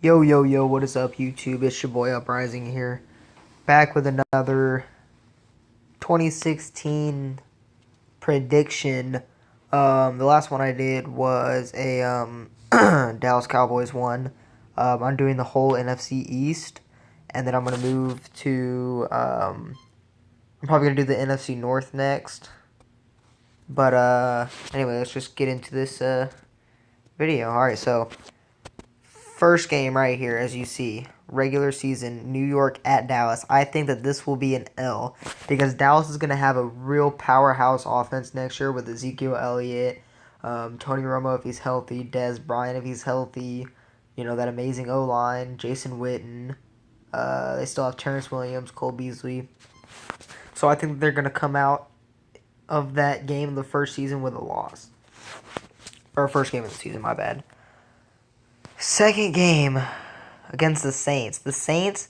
Yo, yo, yo, what is up, YouTube? It's your boy Uprising here. Back with another 2016 prediction. The last one I did was a Dallas Cowboys one. I'm doing the whole NFC East, and then I'm going to move to. I'm probably going to do the NFC North next. But anyway, let's just get into this video. Alright, so. First game right here, as you see, regular season, New York at Dallas. I think that this will be an L because Dallas is going to have a real powerhouse offense next year with Ezekiel Elliott, Tony Romo if he's healthy, Dez Bryant if he's healthy, that amazing O-line, Jason Witten. They still have Terrence Williams, Cole Beasley. So I think they're going to come out of that game the first season with a loss. Or first game of the season, my bad. Second game against the Saints. The Saints,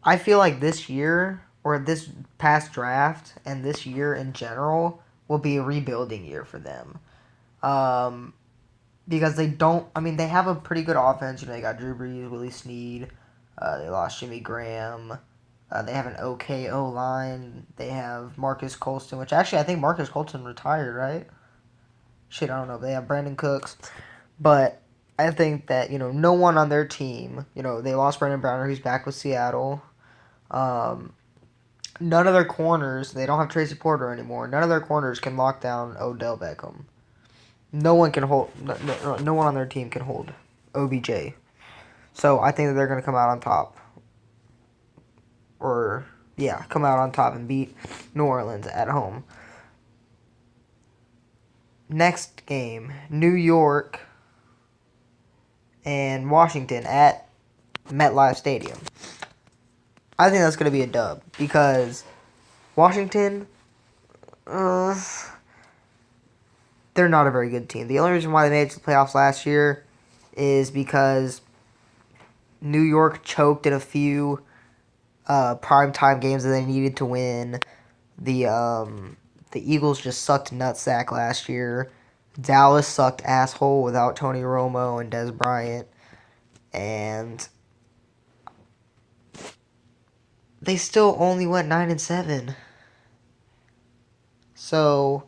I feel like this year, or this past draft, and this year in general, will be a rebuilding year for them. Because they have a pretty good offense. They got Drew Brees, Willie Snead. They lost Jimmy Graham. They have an okay O-line. They have Marcus Colston, which actually I think Marcus Colston retired, right? Shit, I don't know. They have Brandon Cooks. But I think that, no one on their team, they lost Brandon Browner, who's back with Seattle. None of their corners, they don't have Tracy Porter anymore. None of their corners can lock down Odell Beckham. No one on their team can hold OBJ. So I think that they're going to come out on top. Come out on top and beat New Orleans at home. Next game, New York and Washington at MetLife Stadium. I think that's going to be a dub because Washington, they're not a very good team. The only reason why they made it to the playoffs last year is because New York choked in a few primetime games that they needed to win. The Eagles just sucked nutsack last year. Dallas sucked asshole without Tony Romo and Dez Bryant. And they still only went 9-7. So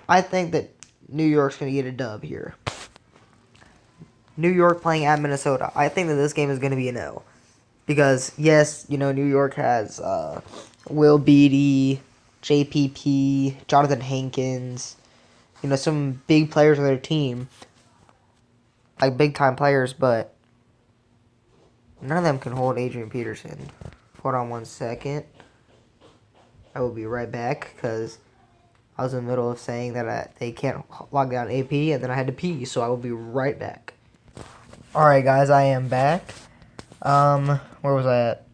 I think that New York's going to get a dub here. New York playing at Minnesota. I think that this game is going to be an L. Because, yes, New York has Will Beatty, JPP, Jonathan Hankins, some big players on their team, like big-time players, but none of them can hold Adrian Peterson. Hold on one second. I will be right back, because I was in the middle of saying that they can't lock down AP, and then I had to pee, so I will be right back. Alright, guys, I am back. Where was I at?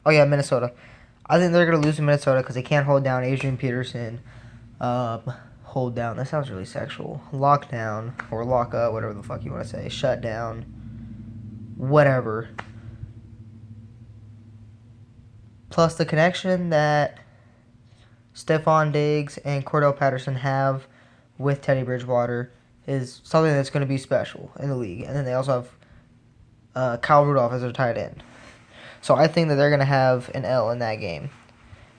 Oh, yeah, Minnesota. I think they're going to lose to Minnesota because they can't hold down Adrian Peterson. Hold down. That sounds really sexual. Lock down. Or lock up, whatever the fuck you want to say. Shut down. Whatever. Plus the connection that Stephon Diggs and Cordell Patterson have with Teddy Bridgewater is something that's going to be special in the league. And then they also have Kyle Rudolph as their tight end. So I think that they're going to have an L in that game.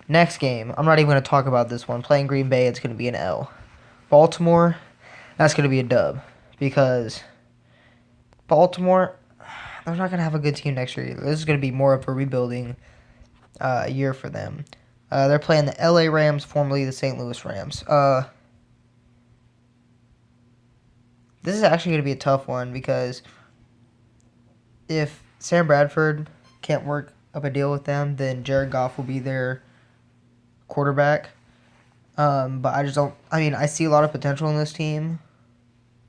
Next game, I'm not even going to talk about this one. Playing Green Bay, it's going to be an L. Baltimore, that's going to be a dub. Because Baltimore, they're not going to have a good team next year either. This is going to be more of a rebuilding year for them. They're playing the LA Rams, formerly the St. Louis Rams. This is actually going to be a tough one because if Sam Bradford can't work up a deal with them, then Jared Goff will be their quarterback. But I just don't... I see a lot of potential in this team.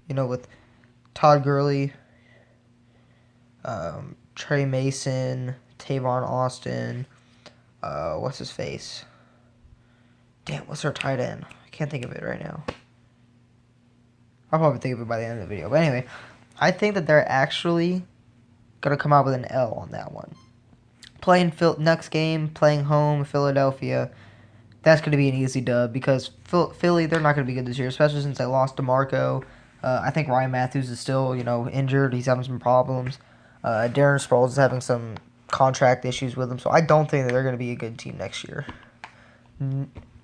With Todd Gurley, Trey Mason, Tavon Austin, what's his face? Damn, what's their tight end? I can't think of it right now. I'll probably think of it by the end of the video. But anyway, I think that they're actually going to come out with an L on that one. Next game, playing home, Philadelphia. That's going to be an easy dub because Philly, they're not going to be good this year, especially since they lost DeMarco. I think Ryan Matthews is still, injured. He's having some problems. Darren Sproles is having some contract issues with him, so I don't think that they're going to be a good team next year.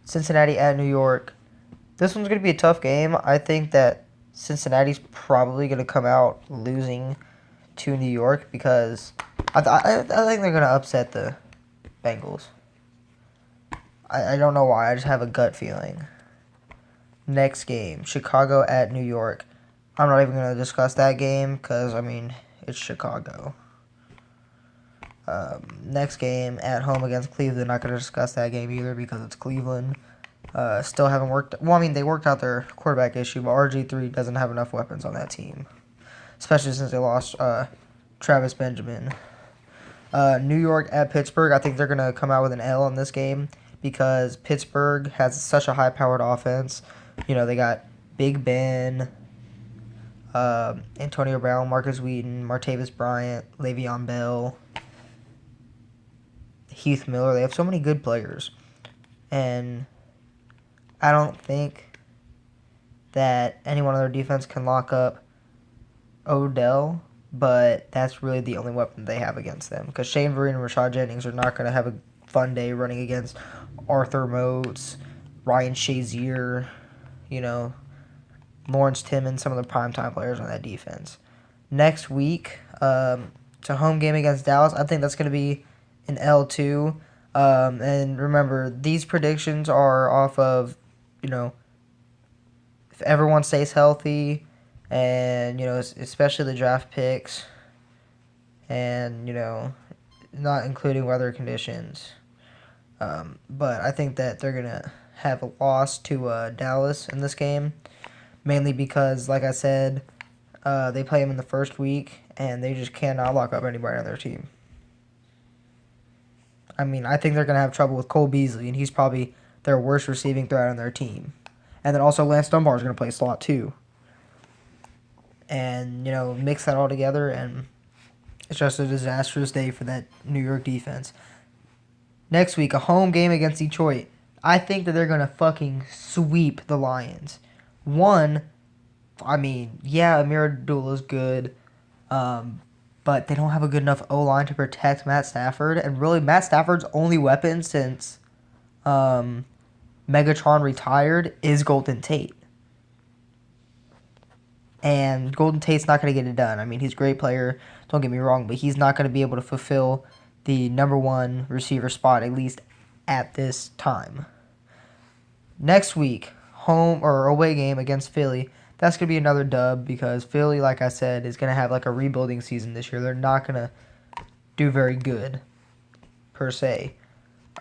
Cincinnati at New York. This one's going to be a tough game. I think that Cincinnati's probably going to come out losing to New York because I think they're going to upset the Bengals. I don't know why. I just have a gut feeling. Next game, Chicago at New York. I'm not even going to discuss that game because, I mean, it's Chicago. Next game, at home against Cleveland. Not going to discuss that game either because it's Cleveland. Still haven't worked. Well, I mean, they worked out their quarterback issue, but RG3 doesn't have enough weapons on that team, especially since they lost Travis Benjamin. New York at Pittsburgh. I think they're going to come out with an L in this game because Pittsburgh has such a high-powered offense. You know, they got Big Ben, Antonio Brown, Marcus Wheaton, Martavis Bryant, Le'Veon Bell, Heath Miller. They have so many good players. And I don't think that anyone on their defense can lock up Odell, but that's really the only weapon they have against them. Because Shane Vereen and Rashad Jennings are not going to have a fun day running against Arthur Moats, Ryan Shazier, you know, Lawrence Timmons, some of the primetime players on that defense. Next week, it's a home game against Dallas. I think that's going to be an L2. And remember, these predictions are off of, you know, if everyone stays healthy and, you know, especially the draft picks and, you know, not including weather conditions. But I think that they're going to have a loss to Dallas in this game, mainly because, like I said, they play them in the first week, and they just cannot lock up anybody on their team. I mean, I think they're going to have trouble with Cole Beasley, and he's probably their worst receiving threat on their team. And then also Lance Dunbar is going to play slot too. And, you know, mix that all together, and it's just a disastrous day for that New York defense. Next week, a home game against Detroit. I think that they're going to fucking sweep the Lions. One, I mean, yeah, Amir Abdullah's good, but they don't have a good enough O-line to protect Matt Stafford. And really, Matt Stafford's only weapon since Megatron retired is Golden Tate. And Golden Tate's not going to get it done. I mean, he's a great player, don't get me wrong, but he's not going to be able to fulfill the number one receiver spot, at least at this time. Next week, home or away game against Philly. That's going to be another dub because Philly, like I said, is going to have like a rebuilding season this year. They're not going to do very good, per se.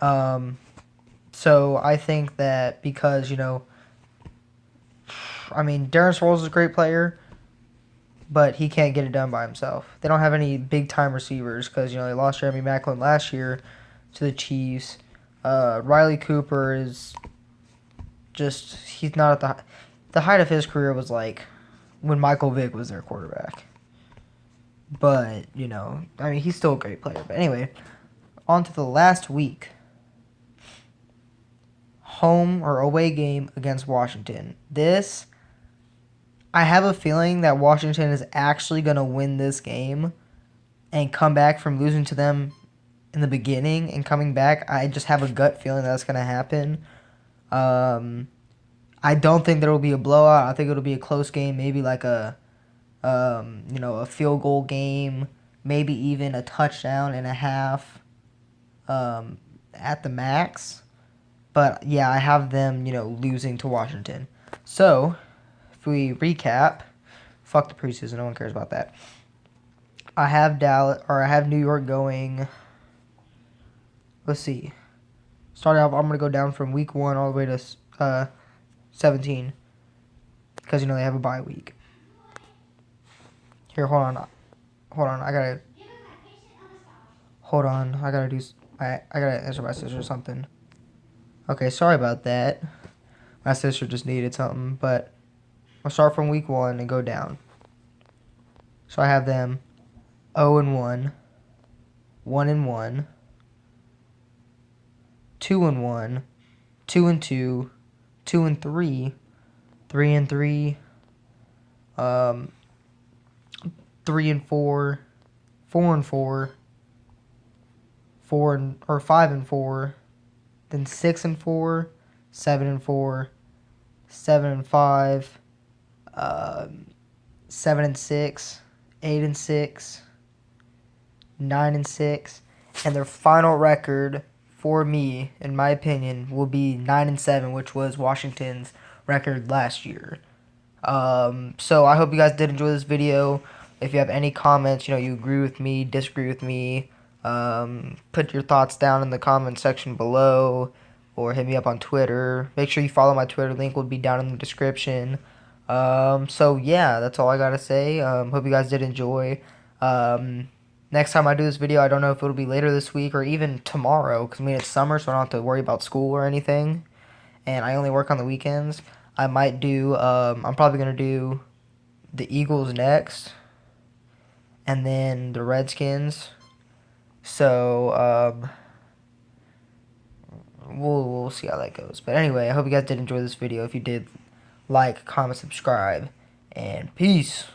So I think that because, you know, I mean, Darren Sproles is a great player, but he can't get it done by himself. They don't have any big-time receivers because, you know, they lost Jeremy Maclin last year to the Chiefs. Riley Cooper is just, he's not at the height of his career was like when Michael Vick was their quarterback. But, you know, I mean, he's still a great player. But anyway, on to the last week. Home or away game against Washington. This, I have a feeling that Washington is actually going to win this game and come back from losing to them in the beginning and coming back. I just have a gut feeling that's going to happen. I don't think there will be a blowout. I think it'll be a close game, maybe like a field goal game, maybe even a touchdown and a half at the max. But, yeah, I have them, you know, losing to Washington. So, if we recap, fuck the preseason, no one cares about that. I have New York going, let's see. Starting off, I'm going to go down from week 1 all the way to 17. Because, you know, they have a bye week. Here, hold on, I gotta answer my sister or something. Okay, sorry about that. My sister just needed something, but I'll start from week 1 and go down. So I have them 0-1, 1-1, 2-1, 2-2, 2-3, 3-3, 3-4, 4-4, 5-4, then 6-4, 7-4, 7-5, 7-6, 8-6, 9-6, and their final record for me, in my opinion, will be 9-7, which was Washington's record last year. So I hope you guys did enjoy this video. If you have any comments, you agree with me, disagree with me, put your thoughts down in the comment section below, or hit me up on Twitter. Make sure you follow my Twitter. Link will be down in the description. So yeah, that's all I gotta say. Hope you guys did enjoy. Next time I do this video, I don't know if it'll be later this week or even tomorrow, because it's summer, so I don't have to worry about school or anything, and I only work on the weekends. I might do, I'm probably going to do the Eagles next, and then the Redskins. So, we'll see how that goes. But anyway, I hope you guys did enjoy this video. If you did, like, comment, subscribe, and peace.